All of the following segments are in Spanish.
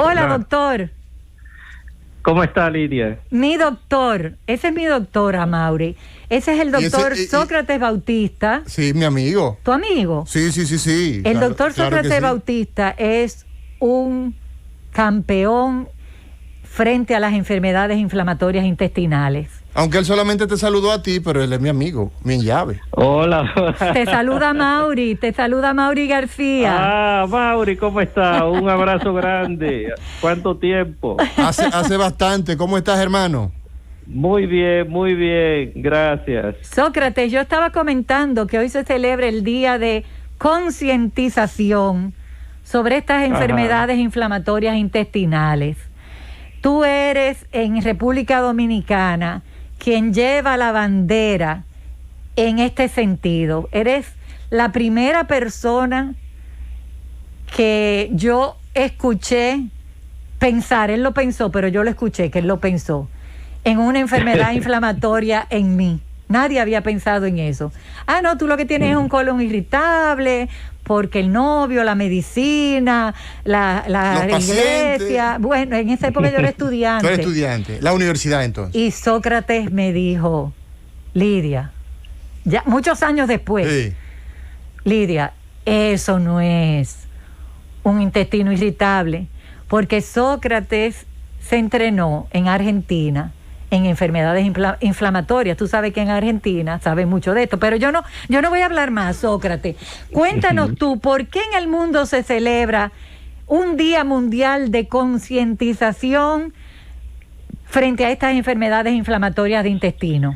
Hola, doctor. ¿Cómo está, Lidia? Mi doctor, ese es mi doctor, Amaury. Ese es el doctor Sócrates Bautista. Sí, mi amigo. ¿Tu amigo? Sí. El doctor Sócrates Bautista es un campeón frente a las enfermedades inflamatorias intestinales. Aunque él solamente te saludó a ti, pero él es mi amigo, mi llave. Hola. Te saluda Mauri García. Mauri, ¿cómo está? Un abrazo grande. ¿Cuánto tiempo? Hace bastante. ¿Cómo estás, hermano? Muy bien, gracias. Sócrates, yo estaba comentando que hoy se celebra el día de concientización sobre estas enfermedades inflamatorias intestinales. Tú eres en República Dominicana quien lleva la bandera en este sentido. Eres la primera persona que yo escuché pensar, él lo pensó, pero yo lo escuché, que él lo pensó, en una enfermedad inflamatoria en mí. Nadie había pensado en eso. No, tú lo que tienes es un colon irritable, porque el novio, la medicina, la iglesia. Bueno, en esa época yo era estudiante. Tú eres estudiante, la universidad entonces. Y Sócrates me dijo, Lidia, ya muchos años después, sí. Lidia, eso no es un intestino irritable, porque Sócrates se entrenó en Argentina en enfermedades inflamatorias. Tú sabes que en Argentina saben mucho de esto, pero yo no voy a hablar más, Sócrates. Cuéntanos tú, ¿por qué en el mundo se celebra un Día Mundial de Concientización frente a estas enfermedades inflamatorias de intestino?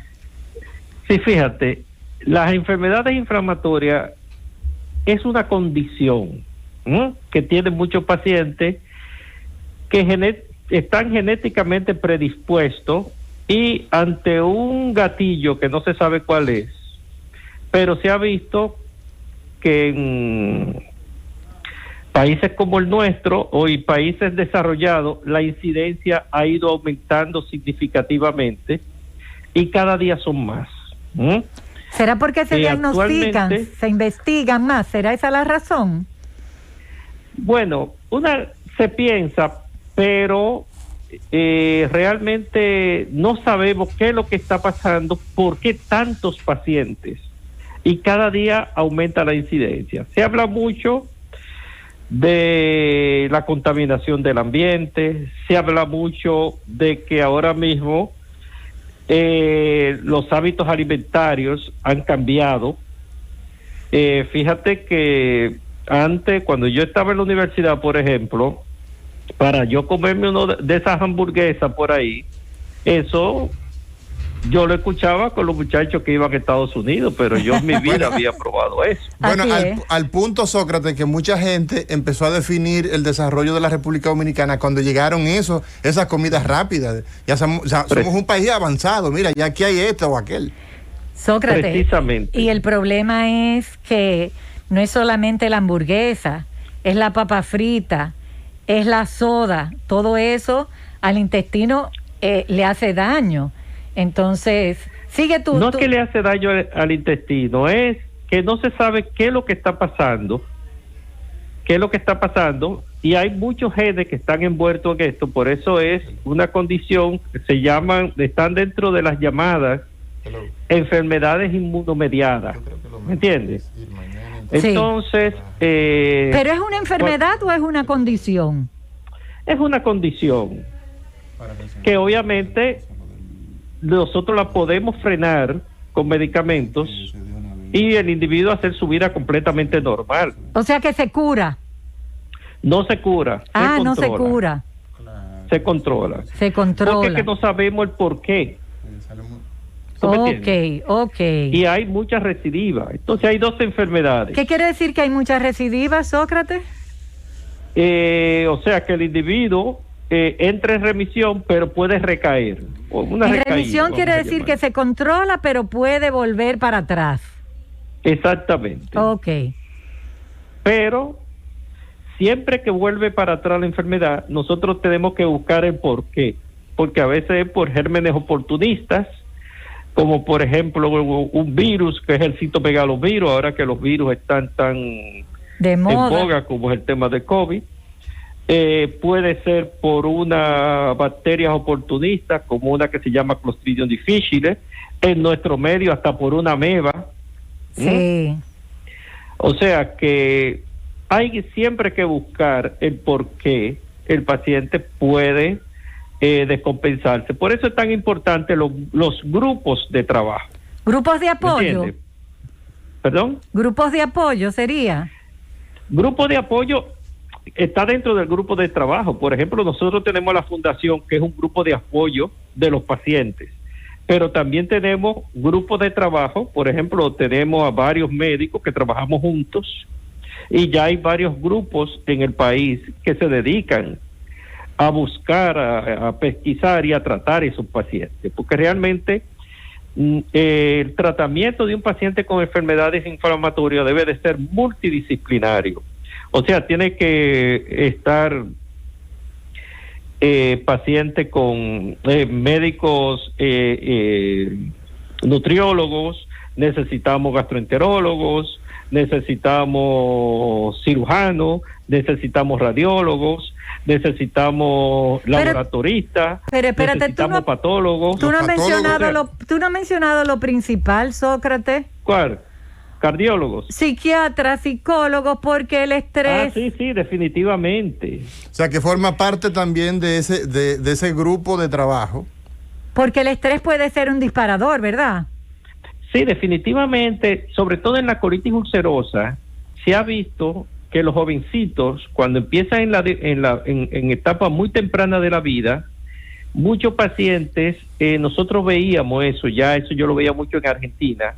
Sí, fíjate, las enfermedades inflamatorias es una condición que tienen muchos pacientes que están genéticamente predispuestos y ante un gatillo que no se sabe cuál es, pero se ha visto que en países como el nuestro o en países desarrollados la incidencia ha ido aumentando significativamente y cada día son más. ¿Será porque se diagnostican, se investigan más? ¿Será esa la razón? Bueno, se piensa, pero realmente no sabemos qué es lo que está pasando, por qué tantos pacientes, y cada día aumenta la incidencia. Se habla mucho de la contaminación del ambiente, se habla mucho de que ahora mismo los hábitos alimentarios han cambiado. Fíjate que antes, cuando yo estaba en la universidad, por ejemplo, para yo comerme uno de esas hamburguesas por ahí, eso yo lo escuchaba con los muchachos que iban a Estados Unidos, pero yo en mi vida había probado eso. Bueno, al punto, Sócrates, que mucha gente empezó a definir el desarrollo de la República Dominicana cuando llegaron esas comidas rápidas. Ya somos un país avanzado, mira, ya aquí hay esto o aquel. Sócrates, precisamente. Y el problema es que no es solamente la hamburguesa, es la papa frita, es la soda, todo eso al intestino le hace daño. Entonces, sigue tú. No es que le hace daño al intestino, es que no se sabe qué es lo que está pasando, y hay muchos genes que están envueltos en esto, por eso es una condición que están dentro de las llamadas enfermedades inmunomediadas, ¿me entiendes? Entonces, ¿pero es una enfermedad o es una condición? Es una condición que obviamente nosotros la podemos frenar con medicamentos y el individuo hacer su vida completamente normal. O sea que se cura. No se cura. No se cura. Se controla. Porque es que no sabemos el por qué. Ok. Y hay muchas recidivas. Entonces hay dos enfermedades. ¿Qué quiere decir que hay muchas recidivas, Sócrates? O sea que el individuo entra en remisión, pero puede recaer. Remisión quiere decir que se controla, pero puede volver para atrás. Exactamente. Ok. Pero siempre que vuelve para atrás la enfermedad, nosotros tenemos que buscar el por qué. Porque a veces es por gérmenes oportunistas, como por ejemplo un virus que es el citomegalovirus, ahora que los virus están tan de moda, en boga como es el tema de COVID, Puede ser por una bacteria oportunista, como una que se llama Clostridium difficile, en nuestro medio hasta por una ameba. Sí. O sea que hay siempre que buscar el por qué el paciente puede descompensarse. Por eso es tan importante los grupos de trabajo. ¿Grupos de apoyo? ¿Perdón? ¿Grupos de apoyo sería? Grupo de apoyo está dentro del grupo de trabajo. Por ejemplo, nosotros tenemos la fundación, que es un grupo de apoyo de los pacientes, pero también tenemos grupos de trabajo. Por ejemplo, tenemos a varios médicos que trabajamos juntos, y ya hay varios grupos en el país que se dedican a buscar, a pesquisar y a tratar esos pacientes, porque realmente el tratamiento de un paciente con enfermedades inflamatorias debe de ser multidisciplinario. O sea, tiene que estar paciente con médicos, nutriólogos, necesitamos gastroenterólogos, necesitamos cirujanos, necesitamos radiólogos, necesitamos laboratoristas, pero espérate, necesitamos patólogos. Tú no has mencionado lo principal, Sócrates. ¿Cuál? Cardiólogos. Psiquiatras, psicólogos, porque el estrés... Sí, definitivamente. O sea, que forma parte también de ese grupo de trabajo. Porque el estrés puede ser un disparador, ¿verdad? Sí, definitivamente, sobre todo en la colitis ulcerosa, se ha visto que los jovencitos, cuando empiezan en etapa muy temprana de la vida, muchos pacientes, nosotros veíamos eso yo lo veía mucho en Argentina,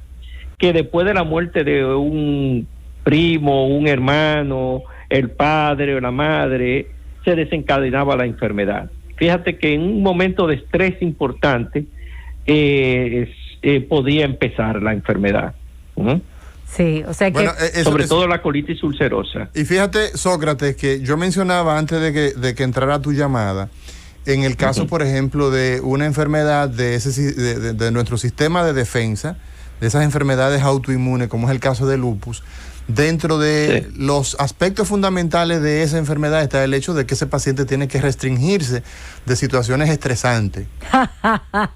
que después de la muerte de un primo, un hermano, el padre o la madre, se desencadenaba la enfermedad. Fíjate que en un momento de estrés importante podía empezar la enfermedad. Sí, o sea que... Bueno, sobre todo la colitis ulcerosa. Y fíjate, Sócrates, que yo mencionaba antes de que entrara tu llamada, en el caso, por ejemplo, de una enfermedad de nuestro sistema de defensa, de esas enfermedades autoinmunes, como es el caso de lupus, dentro de los aspectos fundamentales de esa enfermedad está el hecho de que ese paciente tiene que restringirse de situaciones estresantes.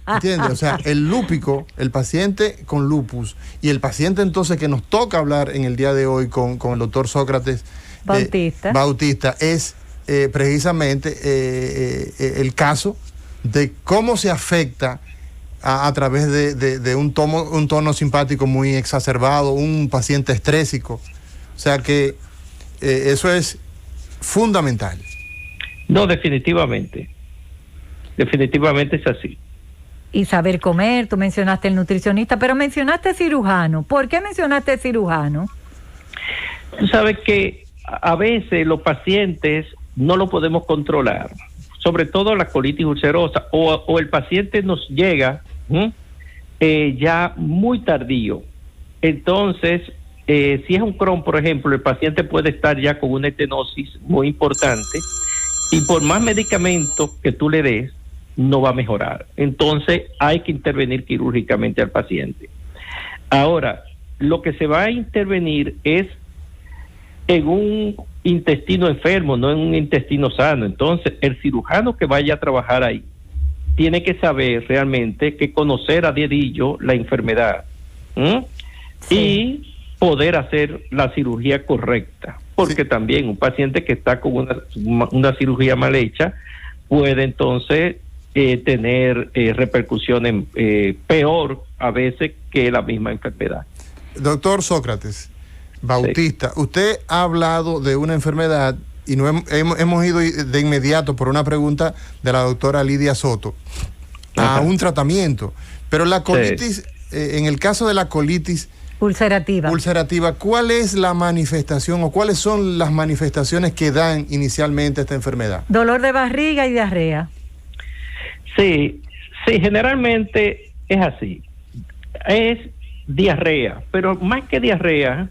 ¿Entiendes? O sea, el lúpico, el paciente con lupus, y el paciente entonces que nos toca hablar en el día de hoy con el doctor Sócrates Bautista, es precisamente el caso de cómo se afecta a través de un tono simpático muy exacerbado, un paciente estrésico. O sea que eso es fundamental. No, definitivamente es así. Y saber comer, tú mencionaste el nutricionista, pero mencionaste cirujano. ¿Por qué mencionaste cirujano? Tú sabes que a veces los pacientes no lo podemos controlar, sobre todo la colitis ulcerosa, o el paciente nos llega ya muy tardío. Entonces, si es un Crohn, por ejemplo, el paciente puede estar ya con una estenosis muy importante, y por más medicamentos que tú le des, no va a mejorar. Entonces, hay que intervenir quirúrgicamente al paciente. Ahora, lo que se va a intervenir es en un intestino enfermo, no en un intestino sano. Entonces, el cirujano que vaya a trabajar ahí tiene que saber realmente, que conocer a dedillo la enfermedad y poder hacer la cirugía correcta, porque también un paciente que está con una cirugía mal hecha puede entonces tener repercusiones peor a veces que la misma enfermedad. Doctor Sócrates Bautista, usted ha hablado de una enfermedad y no hemos ido de inmediato por una pregunta de la doctora Lidia Soto a un tratamiento, pero la colitis, en el caso de la colitis ulcerativa, ¿cuál es la manifestación o cuáles son las manifestaciones que dan inicialmente esta enfermedad? Dolor de barriga y diarrea. Sí, generalmente es así, es diarrea, pero más que diarrea,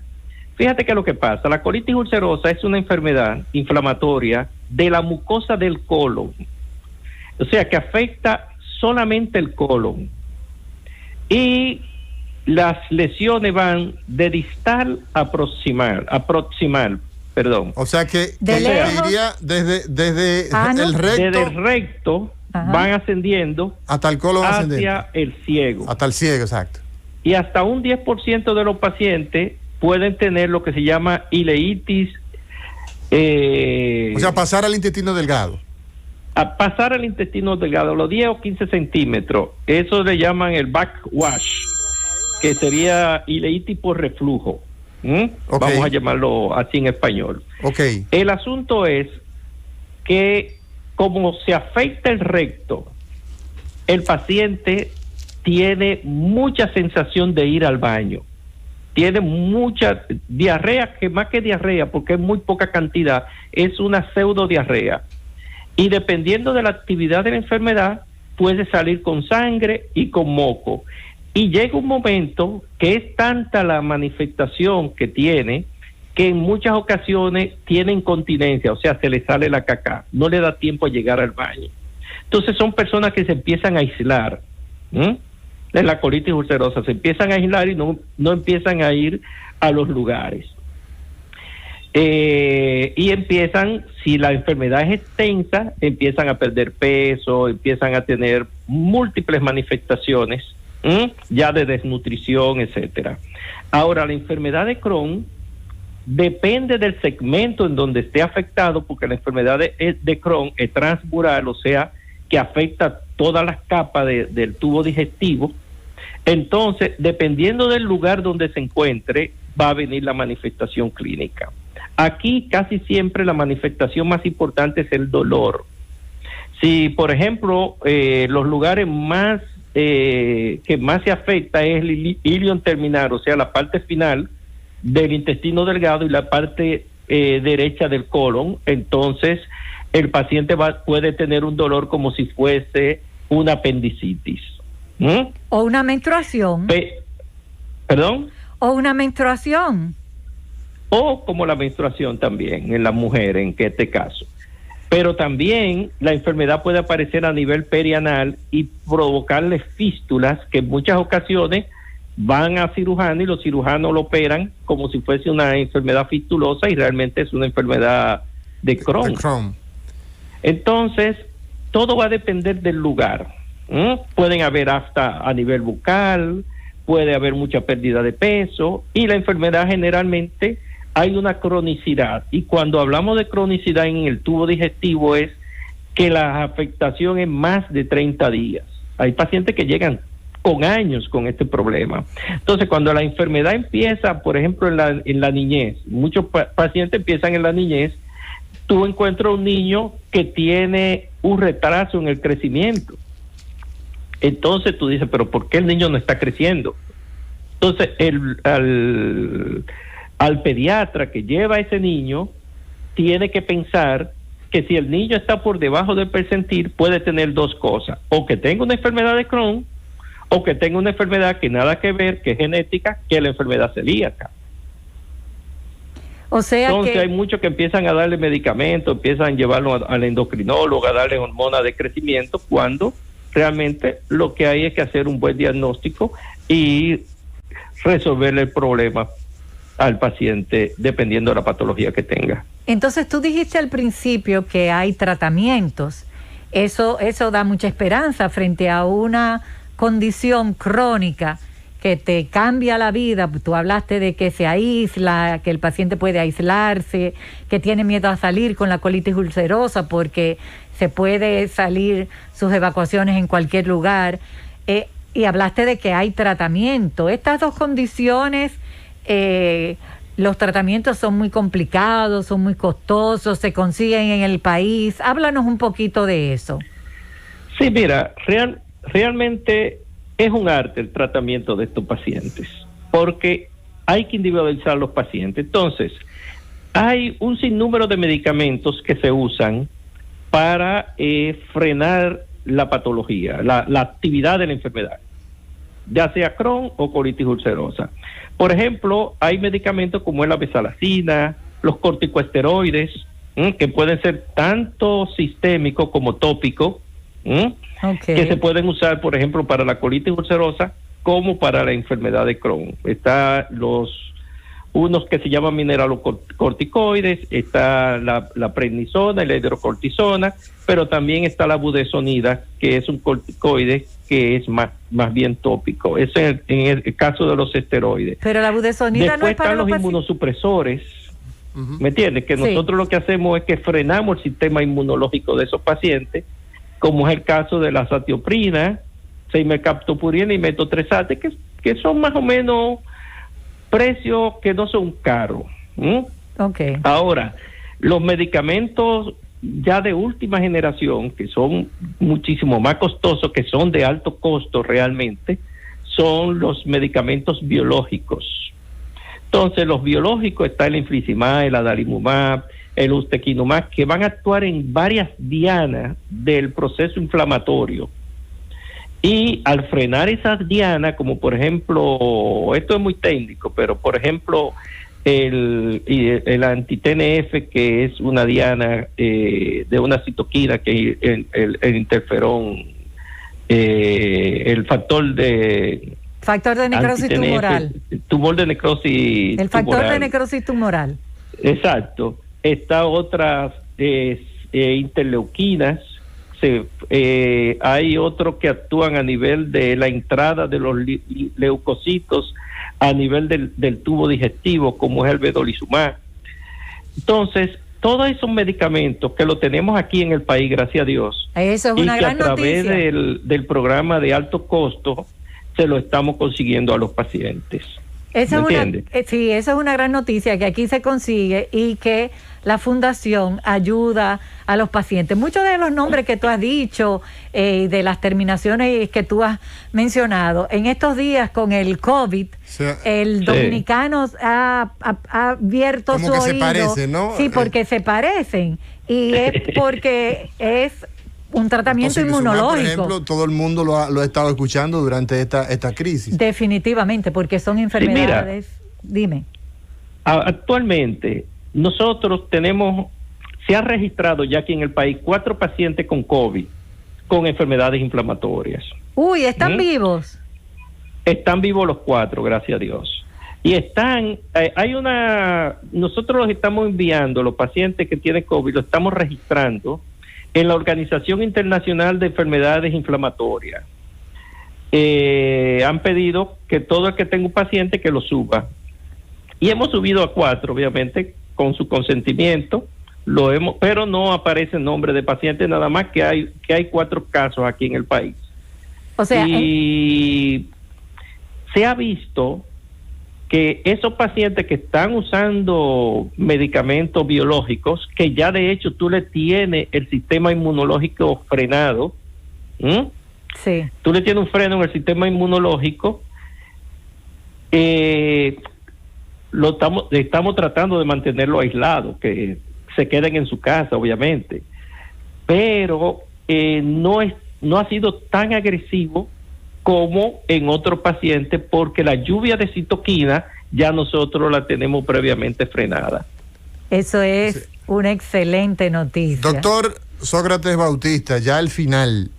fíjate que lo que pasa, la colitis ulcerosa es una enfermedad inflamatoria de la mucosa del colon, o sea que afecta solamente el colon, y las lesiones van de distal a proximal, perdón. O sea que De lejos, iría desde el recto, desde el recto van ascendiendo hasta el colon ascendente, hacia el ciego. hasta el ciego, exacto. Y hasta un 10% de los pacientes pueden tener lo que se llama ileitis. O sea, pasar al intestino delgado. A pasar al intestino delgado, los 10 o 15 centímetros, eso le llaman el backwash, que sería ileitis por reflujo. Okay. Vamos a llamarlo así en español. Okay. El asunto es que como se afecta el recto, el paciente tiene mucha sensación de ir al baño, tiene mucha diarrea, que más que diarrea, porque es muy poca cantidad, es una pseudodiarrea. Y dependiendo de la actividad de la enfermedad, puede salir con sangre y con moco. Y llega un momento que es tanta la manifestación que tiene, que en muchas ocasiones tiene incontinencia, o sea, se le sale la caca, no le da tiempo a llegar al baño. Entonces son personas que se empiezan a aislar, de la colitis ulcerosa, se empiezan a aislar y no empiezan a ir a los lugares. Y empiezan, si la enfermedad es extensa, empiezan a perder peso, empiezan a tener múltiples manifestaciones, ya de desnutrición, etcétera. Ahora, la enfermedad de Crohn depende del segmento en donde esté afectado, porque la enfermedad de Crohn es transmural, o sea, que afecta todas las capas del tubo digestivo. Entonces, dependiendo del lugar donde se encuentre, va a venir la manifestación clínica. Aquí casi siempre la manifestación más importante es el dolor. Si, por ejemplo, los lugares más que más se afecta es el ilion terminal, o sea, la parte final del intestino delgado y la parte derecha del colon, entonces el paciente puede tener un dolor como si fuese una apendicitis. O una menstruación. ¿Perdón? O una menstruación. O como la menstruación también en la mujer, en este caso. Pero también la enfermedad puede aparecer a nivel perianal y provocarle fístulas que en muchas ocasiones van a cirujano y los cirujanos lo operan como si fuese una enfermedad fistulosa y realmente es una enfermedad de Crohn. Entonces, todo va a depender del lugar. Pueden haber hasta a nivel bucal, puede haber mucha pérdida de peso y la enfermedad generalmente hay una cronicidad, y cuando hablamos de cronicidad en el tubo digestivo es que la afectación es más de 30 días. Hay pacientes que llegan con años con este problema. Entonces, cuando la enfermedad empieza, por ejemplo, en la niñez, muchos pacientes empiezan en la niñez, tú encuentras un niño que tiene un retraso en el crecimiento. Entonces tú dices, pero ¿por qué el niño no está creciendo? Entonces, al pediatra que lleva a ese niño, tiene que pensar que si el niño está por debajo del percentil, puede tener dos cosas: o que tenga una enfermedad de Crohn, o que tenga una enfermedad que nada que ver, que es genética, que es la enfermedad celíaca. O sea, entonces que hay muchos que empiezan a darle medicamentos, empiezan a llevarlo al endocrinólogo, a darle hormona de crecimiento, cuando realmente lo que hay es que hacer un buen diagnóstico y resolverle el problema al paciente dependiendo de la patología que tenga. Entonces tú dijiste al principio que hay tratamientos. Eso da mucha esperanza frente a una condición crónica que te cambia la vida. Tú hablaste de que se aísla, que el paciente puede aislarse, que tiene miedo a salir con la colitis ulcerosa porque se puede salir sus evacuaciones en cualquier lugar. Y hablaste de que hay tratamiento. Estas dos condiciones, los tratamientos son muy complicados, son muy costosos, se consiguen en el país. Háblanos un poquito de eso. Sí, mira, realmente es un arte el tratamiento de estos pacientes, porque hay que individualizar los pacientes. Entonces, hay un sinnúmero de medicamentos que se usan para frenar la patología, la actividad de la enfermedad, ya sea Crohn o colitis ulcerosa. Por ejemplo, hay medicamentos como la besalacina, los corticosteroides, que pueden ser tanto sistémicos como tópicos, que se pueden usar, por ejemplo, para la colitis ulcerosa como para la enfermedad de Crohn. Está unos que se llaman mineralocorticoides, está la prednisona y la hidrocortisona, pero también está la budesonida, que es un corticoide que es más bien tópico. Eso es en el caso de los esteroides. Pero la budesonida después no es para están los inmunosupresores, ¿me entiendes? Que nosotros lo que hacemos es que frenamos el sistema inmunológico de esos pacientes, como es el caso de la azatioprina, seimecaptopurina y metotrexate, que son más o menos precios que no son caros. Okay. Ahora, los medicamentos ya de última generación, que son muchísimo más costosos, que son de alto costo realmente, son los medicamentos biológicos. Entonces, los biológicos está el infliximab, el adalimumab, el ustekinumab, que van a actuar en varias dianas del proceso inflamatorio. Y al frenar esas dianas, como por ejemplo, esto es muy técnico, pero por ejemplo, el anti-TNF, que es una diana de una citoquina, que es el interferón, el factor de necrosis tumoral. Tumor de necrosis El factor tumoral. de necrosis tumoral. Exacto. Está otras interleuquinas. Hay otros que actúan a nivel de la entrada de los leucocitos a nivel del tubo digestivo, como es el vedolizumab. Entonces, todos esos medicamentos que lo tenemos aquí en el país, gracias a Dios, eso es una y que gran a través noticia. del programa de alto costo se lo estamos consiguiendo a los pacientes. Esa es una gran noticia, que aquí se consigue y que la fundación ayuda a los pacientes. Muchos de los nombres que tú has dicho, de las terminaciones que tú has mencionado, en estos días con el COVID, el dominicano ha abierto como su que oído. se parecen, ¿no? Sí, porque se parecen. Y es porque es un tratamiento inmunológico. Por ejemplo, todo el mundo lo ha estado escuchando durante esta crisis. Definitivamente, porque son enfermedades. Sí, mira, dime. Actualmente, nosotros se ha registrado ya aquí en el país 4 pacientes con COVID, con enfermedades inflamatorias. Uy, ¿están vivos? Están vivos los 4, gracias a Dios. Y nosotros los estamos enviando, los pacientes que tienen COVID, los estamos registrando en la Organización Internacional de Enfermedades Inflamatorias. Han pedido que todo el que tenga un paciente que lo suba. Y hemos subido a 4, obviamente, con su consentimiento, pero no aparece el nombre de paciente, nada más que hay 4 casos aquí en el país. O sea, y se ha visto que esos pacientes que están usando medicamentos biológicos, que ya de hecho tú le tienes el sistema inmunológico frenado, sí, tú le tienes un freno en el sistema inmunológico, estamos tratando de mantenerlo aislado, que se queden en su casa, obviamente, pero no ha sido tan agresivo como en otros pacientes, porque la lluvia de citoquina ya nosotros la tenemos previamente frenada. Eso es una excelente noticia. Doctor Sócrates Bautista, ya al final,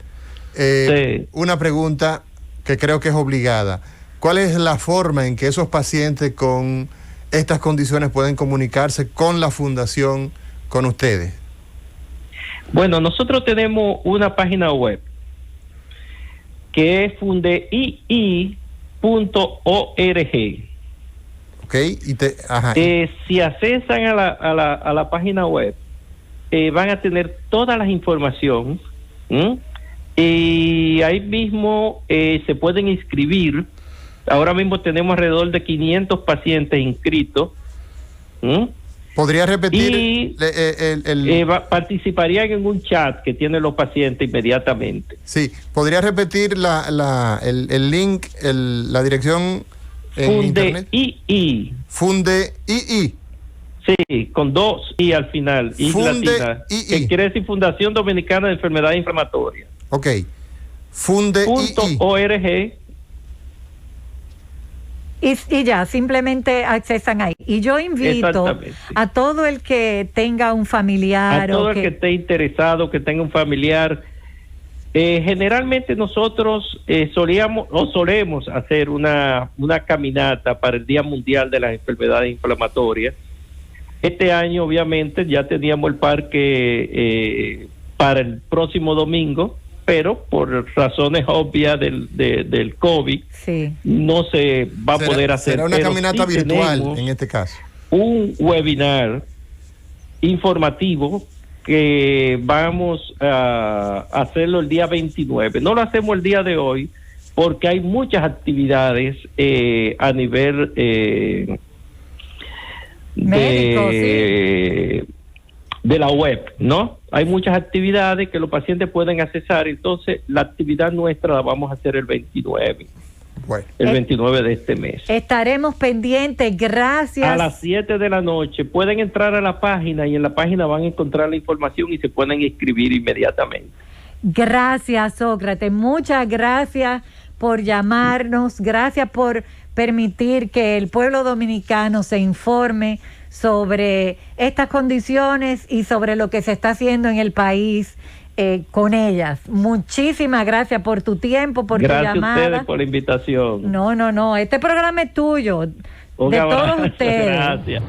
una pregunta que creo que es obligada. ¿Cuál es la forma en que esos pacientes con estas condiciones pueden comunicarse con la fundación, con ustedes? Bueno, nosotros tenemos una página web que es fundeii.org. Okay, si accesan a la página web, van a tener todas las información, y ahí mismo se pueden inscribir. Ahora mismo tenemos alrededor de 500 pacientes inscritos. ¿Podría repetir? Participarían en un chat que tienen los pacientes inmediatamente. Sí, ¿podría repetir el link, la dirección en internet? Fundeii. Sí, con 2 i al final, i latina, que quiere decir Fundación Dominicana de Enfermedades Inflamatorias. Ok, fundeii.org. Y ya, simplemente accesan ahí. Y yo invito a todo el que tenga un familiar, a todo el que esté interesado, que tenga un familiar, Generalmente nosotros solemos hacer una caminata para el Día Mundial de las Enfermedades Inflamatorias. Este año obviamente ya teníamos el parque para el próximo domingo, pero por razones obvias del COVID, sí, no se va a poder hacer. Será una caminata sí virtual en este caso. Un webinar informativo que vamos a hacerlo el día 29. No lo hacemos el día de hoy porque hay muchas actividades a nivel médico, sí, de la web, ¿no? Hay muchas actividades que los pacientes pueden accesar, entonces la actividad nuestra la vamos a hacer el 29. Bueno. El 29 de este mes. Estaremos pendientes, gracias. A las 7 de la noche pueden entrar a la página y en la página van a encontrar la información y se pueden inscribir inmediatamente. Gracias, Sócrates. Muchas gracias por llamarnos. Gracias por permitir que el pueblo dominicano se informe sobre estas condiciones y sobre lo que se está haciendo en el país con ellas. Muchísimas gracias por tu tiempo, por tu llamada. Gracias a ustedes por la invitación. No, este programa es tuyo, de todos ustedes. Gracias.